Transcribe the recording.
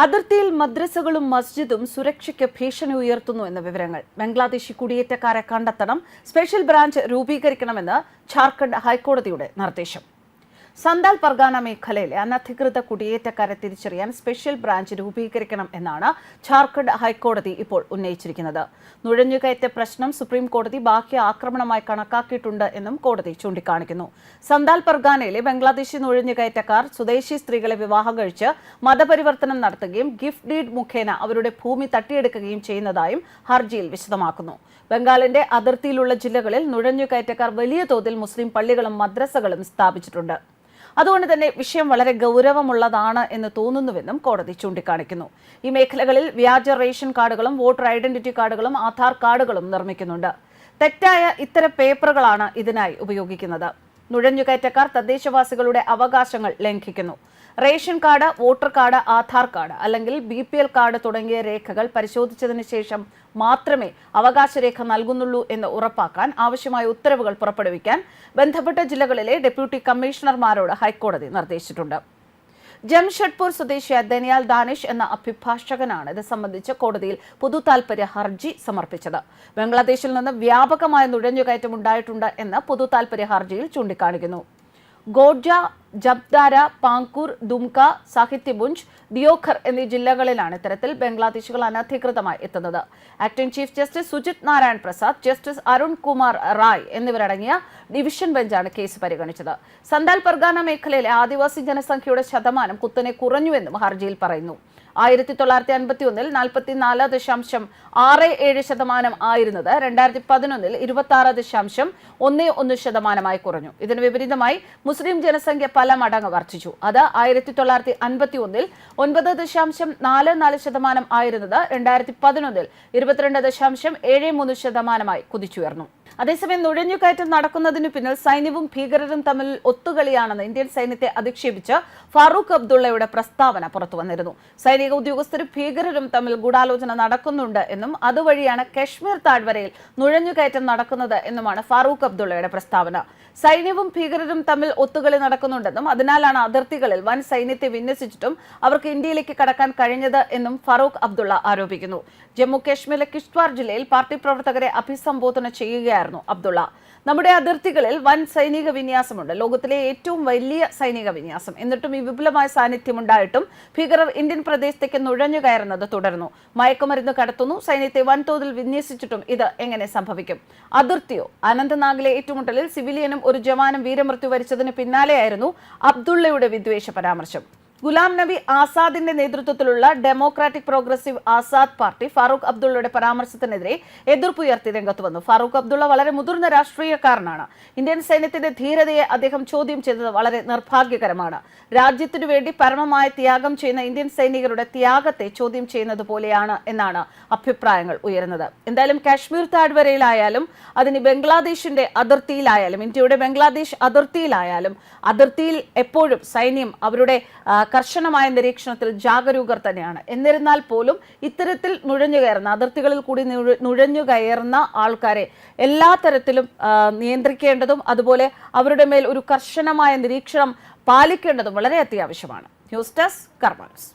അതിർത്തിയിൽ മദ്രസകളും മസ്ജിദും സുരക്ഷയ്ക്ക് ഭീഷണി ഉയർത്തുന്നു എന്ന വിവരങ്ങൾ. ബംഗ്ലാദേശി കുടിയേറ്റക്കാരെ കണ്ടെത്തണം, സ്പെഷ്യൽ ബ്രാഞ്ച് രൂപീകരിക്കണമെന്ന് ഝാർഖണ്ഡ് ഹൈക്കോടതിയുടെ നിർദ്ദേശം. സന്താൽ പർഗാന മേഖലയിലെ അനധികൃത കുടിയേറ്റക്കാരെ തിരിച്ചറിയാൻ സ്പെഷ്യൽ ബ്രാഞ്ച് രൂപീകരിക്കണം എന്നാണ് ഝാർഖണ്ഡ് ഹൈക്കോടതി ഇപ്പോൾ ഉന്നയിച്ചിരിക്കുന്നത്. നുഴഞ്ഞുകയറ്റ പ്രശ്നം സുപ്രീം കോടതി ബാഹ്യ ആക്രമണമായി കണക്കാക്കിയിട്ടുണ്ട് എന്നും കോടതി ചൂണ്ടിക്കാണിക്കുന്നു. സന്താൽ പർഗാനയിലെ ബംഗ്ലാദേശി നുഴഞ്ഞുകയറ്റക്കാർ സ്വദേശി സ്ത്രീകളെ വിവാഹം കഴിച്ച് മതപരിവർത്തനം നടത്തുകയും ഗിഫ്റ്റ് ഡീഡ് മുഖേന അവരുടെ ഭൂമി തട്ടിയെടുക്കുകയും ചെയ്യുന്നതായും ഹർജിയിൽ വിശദമാക്കുന്നു. ബംഗാളിന്റെ അതിർത്തിയിലുള്ള ജില്ലകളിൽ നുഴഞ്ഞുകയറ്റക്കാർ വലിയ തോതിൽ മുസ്ലിം പള്ളികളും മദ്രസകളും സ്ഥാപിച്ചിട്ടുണ്ട്. അതുകൊണ്ട് തന്നെ വിഷയം വളരെ ഗൗരവമുള്ളതാണ് എന്ന് തോന്നുന്നുവെന്നും കോടതി ചൂണ്ടിക്കാണിക്കുന്നു. ഈ മേഖലകളിൽ വ്യാജ റേഷൻ കാർഡുകളും വോട്ടർ ഐഡന്റിറ്റി കാർഡുകളും ആധാർ കാർഡുകളും നിർമ്മിക്കുന്നുണ്ട്. തെറ്റായ ഇത്തരം പേപ്പറുകളാണ് ഇതിനായി ഉപയോഗിക്കുന്നത്. നുഴഞ്ഞുകയറ്റക്കാർ തദ്ദേശവാസികളുടെ അവകാശങ്ങൾ ലംഘിക്കുന്നു. Ration card, voter card, Aadhaar card അല്ലെങ്കിൽ BPL കാർഡ് തുടങ്ങിയ രേഖകൾ പരിശോധിച്ചതിന് ശേഷം മാത്രമേ അവകാശരേഖ നൽകുന്നുള്ളൂ എന്ന് ഉറപ്പാക്കാൻ ആവശ്യമായ ഉത്തരവുകൾ പുറപ്പെടുവിക്കാൻ ബന്ധപ്പെട്ട ജില്ലകളിലെ ഡെപ്യൂട്ടി കമ്മീഷണർമാരോട് ഹൈക്കോടതി നിർദ്ദേശിച്ചിട്ടുണ്ട്. ജംഷഡ്പൂർ സ്വദേശിയായ ദനിയാൽ ദാനിഷ് എന്ന അഭിഭാഷകനാണ് ഇത് സംബന്ധിച്ച് കോടതിയിൽ പൊതുതാൽപര്യ ഹർജി സമർപ്പിച്ചത്. ബംഗ്ലാദേശിൽ നിന്ന് വ്യാപകമായ നുഴഞ്ഞുകയറ്റം ഉണ്ടായിട്ടുണ്ട് എന്ന് പൊതുതാൽപര്യ ഹർജിയിൽ ചൂണ്ടിക്കാണിക്കുന്നു. ഗോഡ്ജ, ജബ്ദാര, പാങ്കൂർ, ദുംക, സാഹിത്യപുഞ്ച്, ദിയോഘർ എന്നീ ജില്ലകളിലാണ് ഇത്തരത്തിൽ ബംഗ്ലാദേശികൾ അനധികൃതമായി എത്തുന്നത്. Acting chief justice Sujith Narayan Prasad, justice Arun Kumar Rai എന്നിവരടങ്ങിയ ഡിവിഷൻ ബെഞ്ചാണ് കേസ് പരിഗണിച്ചത്. സന്താൽ പർഗാന മേഖലയിലെ ആദിവാസി ജനസംഖ്യയുടെ ശതമാനം കുത്തനെ കുറഞ്ഞുവെന്നും ഹർജിയിൽ പറയുന്നു. 1951 44.67% ആയിരുന്നത് 2011 26.11% കുറഞ്ഞു. ഇതിന് വിപരീതമായി മുസ്ലിം ജനസംഖ്യ പല മടങ്ങ് വർദ്ധിച്ചു. അത് 1951 9.44% ആയിരുന്നത് 2011 22.73% കുതിച്ചുയർന്നു. അതേസമയം നുഴഞ്ഞുകയറ്റം നടക്കുന്നതിനു പിന്നിൽ സൈന്യവും ഭീകരരും തമ്മിൽ ഒത്തുകളിയാണെന്ന് ഇന്ത്യൻ സൈന്യത്തെ അധിക്ഷേപിച്ച് ഫാറൂഖ് അബ്ദുള്ളയുടെ പ്രസ്താവന പുറത്തുവന്നിരുന്നു. സൈനിക ഉദ്യോഗസ്ഥരും ഭീകരരും തമ്മിൽ ഗൂഢാലോചന നടക്കുന്നുണ്ട് എന്നും അതുവഴിയാണ് കശ്മീർ താഴ്വരയിൽ നുഴഞ്ഞുകയറ്റം നടക്കുന്നത് എന്നുമാണ് ഫാറൂഖ് അബ്ദുള്ളയുടെ പ്രസ്താവന. സൈന്യവും ഭീകരരും തമ്മിൽ ഒത്തുകളി നടക്കുന്നുണ്ടെന്നും അതിനാലാണ് അതിർത്തികളിൽ വൻ സൈന്യത്തെ വിന്യസിച്ചിട്ടും അവർക്ക് ഇന്ത്യയിലേക്ക് കടക്കാൻ കഴിഞ്ഞത് എന്നും ഫാറൂഖ് അബ്ദുള്ള ആരോപിക്കുന്നു. ജമ്മു കാശ്മീരിലെ കിഷ്ത്വാർ ജില്ലയിൽ പാർട്ടി പ്രവർത്തകരെ അഭിസംബോധന ചെയ്യുകയായിരുന്നു അബ്ദുള്ള. നമ്മുടെ അതിർത്തികളിൽ വൻ സൈനിക വിന്യാസമുണ്ട്, ലോകത്തിലെ ഏറ്റവും വലിയ സൈനിക വിന്യാസം. എന്നിട്ടും ഈ വിപുലമായ സാന്നിധ്യമുണ്ടായിട്ടും ഭീകരർ ഇന്ത്യൻ പ്രദേശത്തേക്ക് നുഴഞ്ഞു കയറുന്നത് തുടർന്നു. മയക്കുമരുന്ന് കടത്തുന്നു, സൈന്യത്തെ വൻതോതിൽ വിന്യസിച്ചിട്ടും ഇത് എങ്ങനെ സംഭവിക്കും? അതിർത്തിയോ? അനന്തനാഗിലെ ഏറ്റുമുട്ടലിൽ സിവിലിയനും ഒരു ജവാനും വീരമൃത്യു വരിച്ചതിന് പിന്നാലെയായിരുന്നു അബ്ദുള്ളയുടെ വിദ്വേഷ പരാമർശം. ഗുലാം നബി ആസാദിന്റെ നേതൃത്വത്തിലുള്ള democratic progressive Azad party Farooq അബ്ദുള്ളയുടെ പരാമർശത്തിനെതിരെ എതിർപ്പുയർത്തി രംഗത്ത് വന്നു. ഫാറൂഖ് അബ്ദുള്ള വളരെ മുതിർന്ന രാഷ്ട്രീയക്കാരനാണ്. ഇന്ത്യൻ സൈന്യത്തിന്റെ ധീരതയെ അദ്ദേഹം ചോദ്യം ചെയ്തത് വളരെ നിർഭാഗ്യകരമാണ്. രാജ്യത്തിനു വേണ്ടി പരമമായ ത്യാഗം ചെയ്യുന്ന ഇന്ത്യൻ സൈനികരുടെ ത്യാഗത്തെ ചോദ്യം ചെയ്യുന്നത് പോലെയാണ് എന്നാണ് അഭിപ്രായങ്ങൾ ഉയരുന്നത്. എന്തായാലും കാശ്മീർ താഴ്വരയിലായാലും അതിന് ബംഗ്ലാദേശിന്റെ അതിർത്തിയിലായാലും ഇന്ത്യയുടെ ബംഗ്ലാദേശ് അതിർത്തിയിലായാലും അതിർത്തിയിൽ എപ്പോഴും സൈന്യം അവരുടെ കർശനമായ നിരീക്ഷണത്തിൽ ജാഗരൂകർ തന്നെയാണ്. എന്നിരുന്നാൽ പോലും ഇത്തരത്തിൽ നുഴഞ്ഞുകയറുന്ന അതിർത്തികളിൽ കൂടി ന്യൂഴഞ്ഞുകയറുന്ന ആൾക്കാരെ എല്ലാ തരത്തിലും നിയന്ത്രിക്കേണ്ടതും അതുപോലെ അവരുടെ മേൽ ഒരു കർശനമായ നിരീക്ഷണം പാലിക്കേണ്ടതും വളരെ അത്യാവശ്യമാണ്. ന്യൂസ് ഡെസ്ക് കർമ്മ ന്യൂസ്.